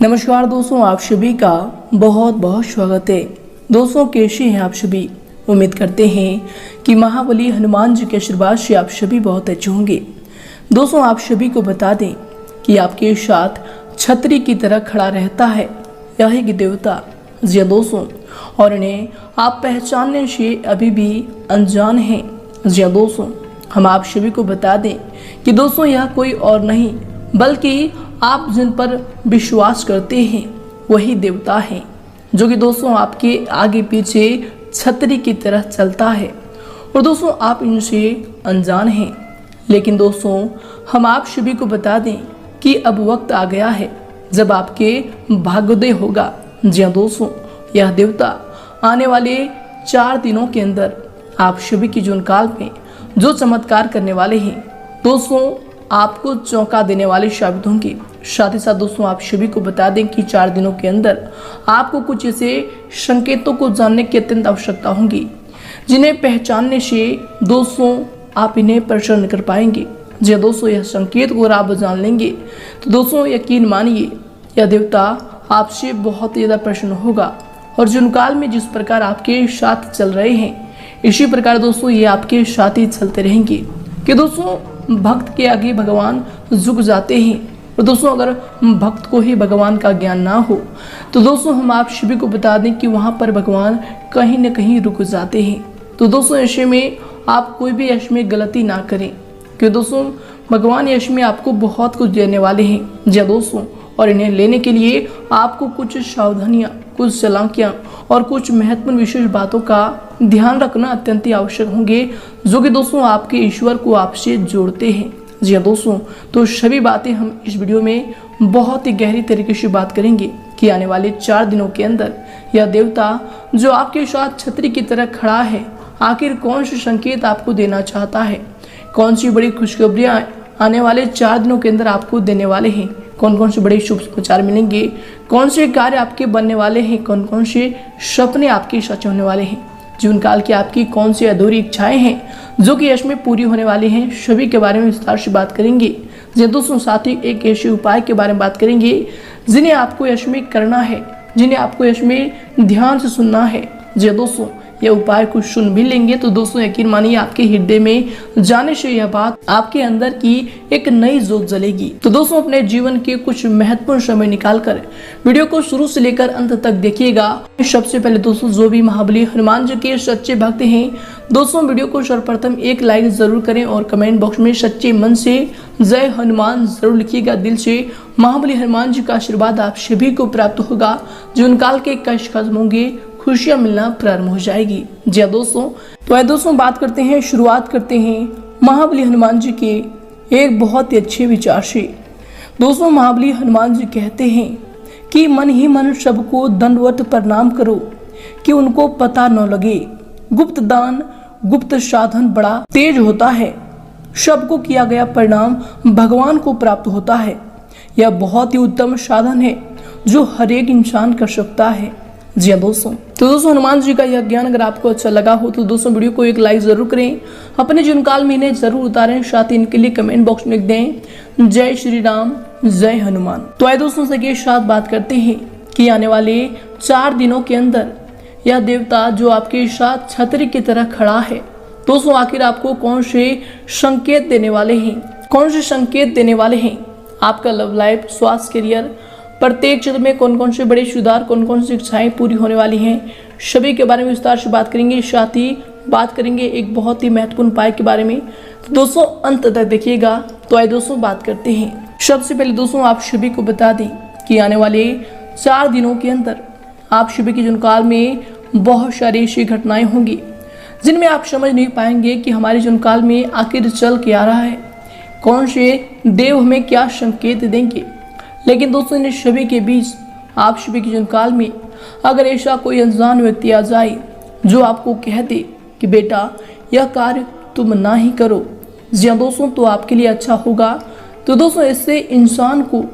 नमस्कार दोस्तों, आप सभी का बहुत बहुत स्वागत है। दोस्तों, कैसे हैं आप सभी? उम्मीद करते हैं कि महाबली हनुमान जी के आशीर्वाद से आप सभी बहुत अच्छे होंगे। दोस्तों, आप सभी को बता दें कि आपके साथ छतरी की तरह खड़ा रहता है यह एक देवता। जी दोस्तों, और इन्हें आप पहचानने से अभी भी अनजान हैं। जी दोस्तों, हम आप सभी को बता दें कि दोस्तों यह कोई और नहीं बल्कि आप जिन पर विश्वास करते हैं वही देवता हैं, जो कि दोस्तों आपके आगे पीछे छतरी की तरह चलता है। और दोस्तों आप इनसे अनजान हैं, लेकिन दोस्तों हम आप सभी को बता दें कि अब वक्त आ गया है जब आपके भाग्योदय होगा। जी हाँ दोस्तों, यह देवता आने वाले 4 दिनों के अंदर आप सभी की जीवन काल में जो चमत्कार करने वाले हैं दोस्तों, आपको चौंका देने वाले साबित होंगे। साथ ही साथ दोस्तों आप सभी को बता दें कि 4 दिनों के अंदर आपको कुछ ऐसे संकेतों को जानने की अत्यंत आवश्यकता होगी, जिन्हें पहचानने से दोस्तों आप इन्हें प्रश्न नहीं कर पाएंगे। जी दोस्तों, यह संकेत को आप जान लेंगे तो दोस्तों यकीन मानिए यह देवता आपसे बहुत ज़्यादा प्रसन्न होगा। और जीवन काल में जिस प्रकार आपके साथ चल रहे हैं, इसी प्रकार दोस्तों ये आपके साथ ही चलते रहेंगे। कि दोस्तों भक्त के आगे भगवान झुक जाते हैं, और दोस्तों अगर भक्त को ही भगवान का ज्ञान ना हो तो दोस्तों हम आप सभी को बता दें कि वहाँ पर भगवान कहीं न कहीं रुक जाते हैं। तो दोस्तों ऐसे में आप कोई भी यश में गलती ना करें, क्योंकि दोस्तों भगवान यश में आपको बहुत कुछ देने वाले हैं। जी दोस्तों, और इन्हें लेने के लिए आपको कुछ सावधानियाँ, कुछ चालाकियाँ और कुछ महत्वपूर्ण विशेष बातों का ध्यान रखना अत्यंत ही आवश्यक होंगे, जो कि दोस्तों आपके ईश्वर को आपसे जोड़ते हैं। जी हाँ दोस्तों, तो सभी बातें हम इस वीडियो में बहुत ही गहरी तरीके से बात करेंगे कि आने वाले 4 दिनों के अंदर यह देवता जो आपके साथ छतरी की तरह खड़ा है, आखिर कौन से संकेत आपको देना चाहता है, कौन सी बड़ी खुशखबरियाँ आने वाले 4 दिनों के अंदर आपको देने वाले हैं, कौन कौन से बड़े शुभ समाचार मिलेंगे, कौन से कार्य आपके बनने वाले हैं, कौन कौन से सपने आपके सच होने वाले हैं, जीवन काल की आपकी कौन सी अधूरी इच्छाएं हैं जो कि यश में पूरी होने वाली हैं, सभी के बारे में विस्तार से बात करेंगे। जी दोस्तों, साथ ही एक ऐसे उपाय के बारे में बात करेंगे जिन्हें आपको यश में करना है, जिन्हें आपको यश में ध्यान से सुनना है। जी दोस्तों, यह उपाय कुछ सुन भी लेंगे तो दोस्तों यकीन मानिए आपके हृदय में जाने से यह बात आपके अंदर की एक नई जोत जलेगी। तो दोस्तों अपने जीवन के कुछ महत्वपूर्ण समय निकालकर वीडियो को शुरू से लेकर अंत तक देखिएगा। सबसे पहले दोस्तों जो भी महाबली हनुमान जी के सच्चे भक्त हैं दोस्तों, वीडियो को सर्वप्रथम एक लाइक जरूर करें और कमेंट बॉक्स में सच्चे मन से जय हनुमान जरूर लिखिएगा। दिल से महाबली हनुमान जी का आशीर्वाद आप सभी को प्राप्त होगा। जीवन काल के कष्ट खत्म होंगे, खुशियां मिलना प्रारंभ हो जाएगी। जी हाँ दोस्तों, तो आइए दोस्तों बात करते हैं, शुरुआत करते हैं महाबली हनुमान जी के एक बहुत ही अच्छे विचार से। दोस्तों महाबली हनुमान जी कहते हैं कि मन ही मन सबको दंडवत प्रणाम करो कि उनको पता न लगे। गुप्त दान गुप्त साधन बड़ा तेज होता है, सबको किया गया परिणाम भगवान को प्राप्त होता है। यह बहुत ही उत्तम साधन है जो हर एक इंसान कर सकता है। जी हाँ दोस्तों, तो दोस्तों हनुमान जी का यह ज्ञान अगर आपको अच्छा लगा हो तो दोस्तों वीडियो को एक लाइक जरूर करें, अपने जीवन काल में इन्हें जरूर उतारें, साथ ही इनके लिए कमेंट बॉक्स में लिख दें जय श्री राम जय हनुमान। तो आइए दोस्तों से साथ बात करते हैं कि आने वाले 4 दिनों के अंदर यह देवता जो आपके साथ छतरी की तरह खड़ा है दोस्तों, आखिर आपको कौन से संकेत देने वाले हैं, कौन से संकेत देने वाले हैं। आपका लव लाइफ, स्वास्थ्य, करियर, प्रत्येक क्षेत्र में कौन कौन से बड़े सुधार, कौन कौन सी इच्छाएं पूरी होने वाली हैं, सभी के बारे में विस्तार से बात करेंगे। साथ ही बात करेंगे एक बहुत ही महत्वपूर्ण उपाय के बारे में, तो दोस्तों अंत तक देखिएगा। तो आइए दोस्तों बात करते हैं। सबसे पहले दोस्तों आप सभी को बता दें कि आने वाले 4 दिनों के अंदर आप सभी के जीवन काल में बहुत सारी ऐसी घटनाएं होंगी जिनमें आप समझ नहीं पाएंगे कि हमारे जीवन काल में आखिर चल के आ रहा है, कौन से देव हमें क्या संकेत देंगे। लेकिन दोस्तों इन सभी के बीच आप सभी के जीवन काल में अगर ऐसा कोई अनजान व्यक्ति आ जाए जो आपको कह दे कि बेटा यह कार्य तुम ना ही करो, जी हाँ दोस्तों, तो आपके लिए अच्छा होगा। तो दोस्तों इससे इंसान को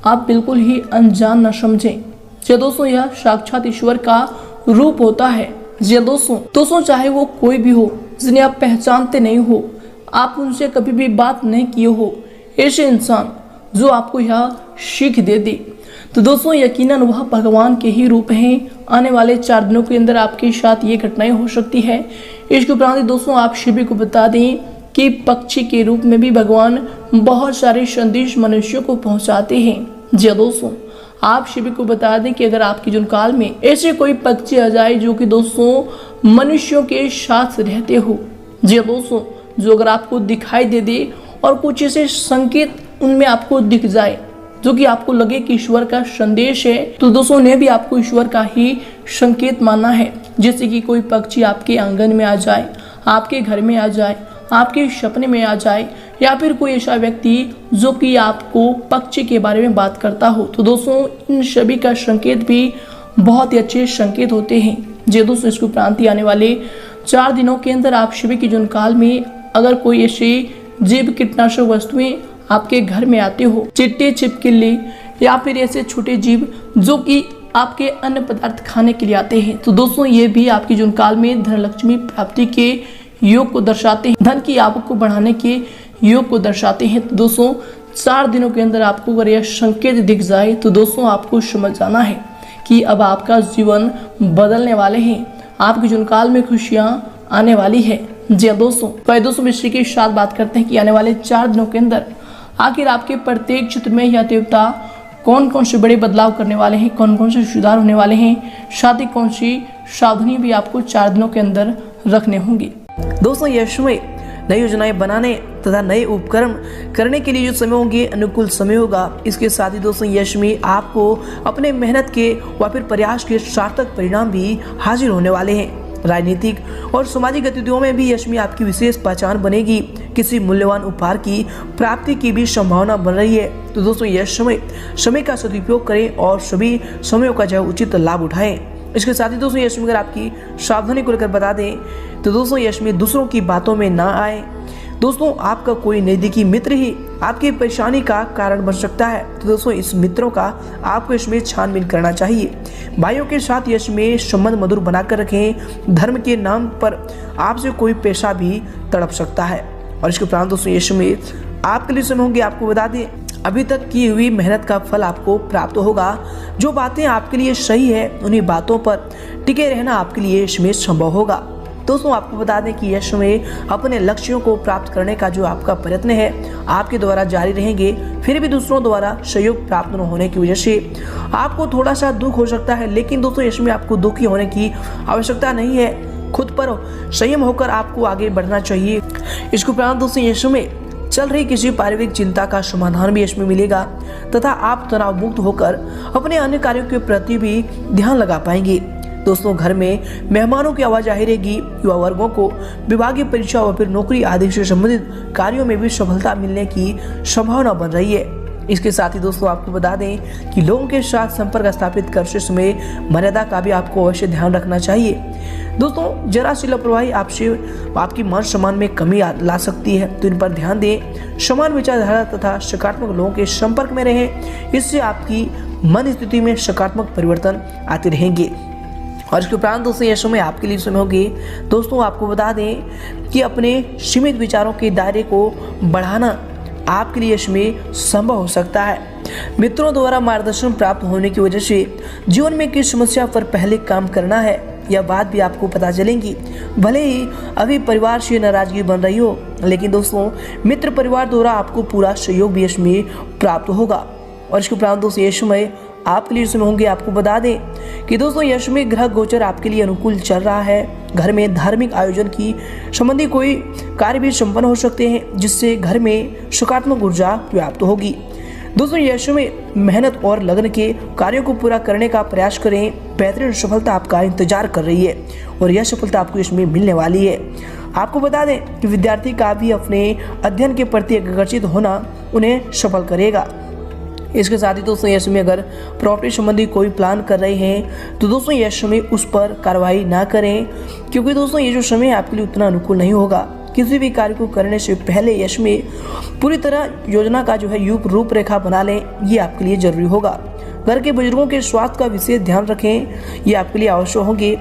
आप बिल्कुल ही अनजान न समझें। जी दोस्तों, यह साक्षात ईश्वर का रूप होता है। जी दोस्तों चाहे वो कोई भी हो जिन्हें आप पहचानते नहीं हो, आप उनसे कभी भी बात नहीं किए हो, ऐसे इंसान जो आपको यह सीख दे दे तो दोस्तों यकीनन वह भगवान के ही रूप हैं। आने वाले 4 दिनों के अंदर आपके साथ ये घटनाएं हो सकती है। इसके उपरांत दोस्तों आप सभी को बता दें कि पक्षी के रूप में भी भगवान बहुत सारे संदेश मनुष्यों को पहुंचाते हैं। जी दोस्तों आप सभी को बता दें कि अगर आपके जीवन काल में ऐसे कोई पक्षी आ जाए जो कि दोस्तों मनुष्यों के साथ रहते हो, जी दोस्तों जो अगर आपको दिखाई दे दे और कुछ ऐसे संकेत उनमें आपको दिख जाए जो कि आपको लगे कि ईश्वर का संदेश है, तो दोस्तों उन्हें भी आपको ईश्वर का ही संकेत मानना है। जैसे कि कोई पक्षी आपके आंगन में आ जाए, आपके घर में आ जाए, आपके सपने में आ जाए, या फिर कोई ऐसा व्यक्ति जो कि आपको पक्षी के बारे में बात करता हो, तो दोस्तों इन सभी का संकेत भी बहुत ही अच्छे संकेत होते हैं। जी दोस्तों इसके उपरांत आने वाले 4 दिनों के अंदर आप सभी के जीवन काल में अगर कोई ऐसी जीव कीटनाशक वस्तुएं आपके घर में आते हो, चिट्टे छिपकली या फिर ऐसे छोटे जीव जो कि आपके अन्न पदार्थ खाने के लिए आते हैं, तो दोस्तों ये भी आपके जीवन काल में धनलक्ष्मी प्राप्ति के योग को दर्शाते हैं, धन की आवक को बढ़ाने के योग को दर्शाते हैं। तो दोस्तों 4 दिनों के अंदर आपको अगर यह संकेत दिख जाए तो दोस्तों आपको समझ जाना है कि अब आपका जीवन बदलने वाले हैं, आपके जीवन काल में खुशियां आने वाली है। जी दोस्तों इसी के साथ बात करते हैं कि आने वाले 4 दिनों के अंदर आखिर आपके प्रत्येक क्षेत्र में यह देवता कौन कौन से बड़े बदलाव करने वाले हैं, कौन कौन से सुधार होने वाले हैं, साथ ही कौन सी सावधानी भी आपको 4 दिनों के अंदर रखने होंगी। दोस्तों यह समय नई योजनाएं बनाने तथा नए उपक्रम करने के लिए जो समय होंगे अनुकूल समय होगा। इसके साथ ही दोस्तों यश में आपको अपने मेहनत के व फिर प्रयास के सार्थक परिणाम भी हासिल होने वाले हैं। राजनीतिक और सामाजिक गतिविधियों में भी यश में आपकी विशेष पहचान बनेगी। किसी मूल्यवान उपहार की प्राप्ति की भी संभावना बन रही है। तो दोस्तों यह समय का सदुपयोग करें और सभी समयों का जो उचित लाभ उठाएं। इसके साथ ही दोस्तों यश में अगर आपकी सावधानी को लेकर बता दें तो दोस्तों यश में दूसरों की बातों में ना आए। दोस्तों आपका कोई नजदीकी मित्र ही आपकी परेशानी का कारण बन सकता है, तो दोस्तों इस मित्रों का आपको इसमें छानबीन करना चाहिए। भाइयों के साथ यश में संबंध मधुर बनाकर रखें। धर्म के नाम पर आपसे कोई पैसा भी तड़प सकता है। और इसके उपरांत दोस्तों यश में आपके लिए समय होंगे, आपको बता दें अभी तक की हुई मेहनत का फल आपको प्राप्त होगा। जो बातें आपके लिए सही है उन्हीं बातों पर टिके रहना आपके लिए इसमें संभव होगा। दोस्तों आपको बता दें कि यश में अपने लक्ष्यों को प्राप्त करने का जो आपका प्रयत्न है आपके द्वारा जारी रहेंगे। फिर भी दूसरों द्वारा सहयोग प्राप्त न होने की वजह से आपको थोड़ा सा दुख हो सकता है, लेकिन दोस्तों यश में आपको दुखी होने की आवश्यकता नहीं है। खुद पर संयम होकर आपको आगे बढ़ना चाहिए। इसके उपरांत दोस्तों यश में चल रही किसी पारिवारिक चिंता का समाधान भी इसमें मिलेगा तथा आप तनाव मुक्त होकर अपने अन्य कार्यों के प्रति भी ध्यान लगा पाएंगे। दोस्तों घर में मेहमानों की आवाजाही रहेगी। युवा वर्गों को विभागीय परीक्षा व फिर नौकरी आदि से संबंधित कार्यों में भी सफलता मिलने की संभावना बन रही है। इसके साथ ही दोस्तों आपको बता दें कि लोगों के साथ संपर्क स्थापित करते समय मर्यादा का भी आपको अवश्य ध्यान रखना चाहिए। दोस्तों जरा सी लापरवाही आपसे आपकी मान सम्मान में कमी ला सकती है, तो इन पर ध्यान दें। समान विचारधारा तथा सकारात्मक लोगों के संपर्क में रहें, इससे आपकी मन स्थिति में सकारात्मक परिवर्तन आते रहेंगे। और इसके उपरांत दोस्तों यह समय आपके लिए समय होगी। दोस्तों आपको बता दें कि अपने सीमित विचारों के दायरे को बढ़ाना आपके लिए इसमें संभव हो सकता है। मित्रों द्वारा मार्गदर्शन प्राप्त होने की वजह से जीवन में किस समस्या पर पहले काम करना है यह बात भी आपको पता चलेगी। भले ही अभी परिवार से नाराजगी बन रही हो, लेकिन दोस्तों मित्र परिवार द्वारा आपको पूरा सहयोग भी इसमें प्राप्त होगा। और इसके उपरांत दोस्तों यह समय आपके लिए समय होंगे। आपको बता दें कि दोस्तों यश में ग्रह गोचर आपके लिए अनुकूल चल रहा है। घर में धार्मिक आयोजन की संबंधी कोई कार्य भी संपन्न हो सकते हैं, जिससे घर में सकारात्मक ऊर्जा प्राप्त होगी। दोस्तों यश में मेहनत और लगन के कार्यों को पूरा करने का प्रयास करें। बेहतरीन सफलता आपका इंतजार कर रही है और यह सफलता आपको इसमें मिलने वाली है। आपको बता दें कि विद्यार्थी का भी अपने अध्ययन के प्रति आकर्षित होना उन्हें सफल करेगा। इसके साथ ही दोस्तों यश में अगर प्रॉपर्टी संबंधी कोई प्लान कर रहे हैं तो दोस्तों यश में उस पर कार्रवाई ना करें, क्योंकि दोस्तों ये जो समय आपके लिए उतना अनुकूल नहीं होगा। किसी भी कार्य को करने से पहले यश में पूरी तरह योजना का जो है रूपरेखा बना लें, ये आपके लिए जरूरी होगा। घर के बुजुर्गों के स्वास्थ्य का विशेष ध्यान रखें, ये आपके लिए आवश्यक होंगे।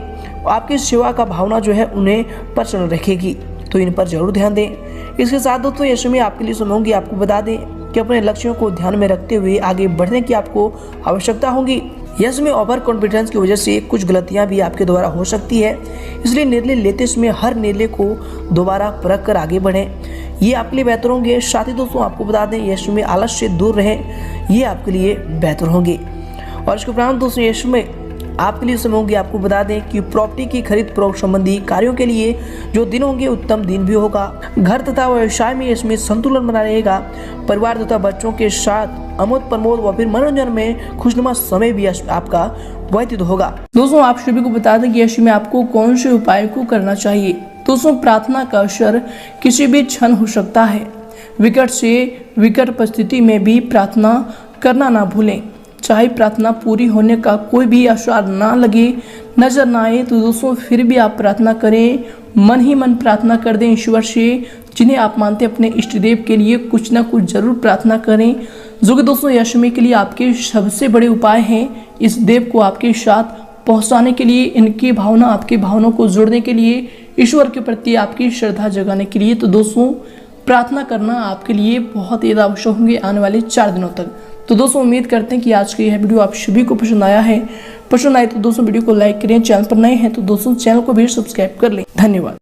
आपकी सेवा का भावना जो है उन्हें प्रसन्न रखेगी, तो इन पर जरूर ध्यान दें। इसके साथ दोस्तों यश में आपके लिए समय होंगे। आपको बता दें कि अपने लक्ष्यों को ध्यान में रखते हुए आगे बढ़ने की आपको आवश्यकता होगी। यह समय ओवर कॉन्फिडेंस की वजह से कुछ गलतियां भी आपके द्वारा हो सकती है, इसलिए निर्णय लेते समय हर निर्णय को दोबारा परख कर आगे बढ़ें। ये आपके लिए बेहतर होंगे। साथ ही दोस्तों आपको बता दें, यह समय आलस से दूर रहें, ये आपके लिए बेहतर होंगे। और इसके उपरांत दोस्तों यह समय आपके लिए समय होंगे। आपको बता दें कि प्रॉपर्टी की खरीद फरोख्त संबंधी कार्यों के लिए जो दिन होंगे उत्तम दिन भी होगा। घर तथा व्यवसाय में इसमें संतुलन बना रहेगा। परिवार तथा बच्चों के साथ आमोद प्रमोद व फिर मनोरंजन में खुशनुमा समय भी आपका व्यतीत होगा। दोस्तों आप सभी को बता दें कि ऐसे में आपको कौन से उपाय को करना चाहिए। दोस्तों प्रार्थना का असर किसी भी क्षण हो सकता है। विकट से विकट परिस्थिति में भी प्रार्थना करना ना भूलें। चाहे प्रार्थना पूरी होने का कोई भी आसार ना लगे, नजर ना आए, तो दोस्तों फिर भी आप प्रार्थना करें। मन ही मन प्रार्थना कर दें ईश्वर से, जिन्हें आप मानते हैं अपने इष्ट देव के लिए कुछ ना कुछ जरूर प्रार्थना करें, जो कि दोस्तों यश में के लिए आपके सबसे बड़े उपाय हैं। इस देव को आपके साथ पहुंचाने के लिए, इनकी भावना आपकी भावनाओं को जोड़ने के लिए, ईश्वर के प्रति आपकी श्रद्धा जगाने के लिए तो दोस्तों प्रार्थना करना आपके लिए बहुत ज़्यादा आवश्यक होंगे आने वाले 4 दिनों तक। तो दोस्तों उम्मीद करते हैं कि आज की यह वीडियो आप सभी को पसंद आया है। पसंद आए तो दोस्तों वीडियो को लाइक करें, चैनल पर नए हैं तो दोस्तों चैनल को भी सब्सक्राइब कर लें। धन्यवाद।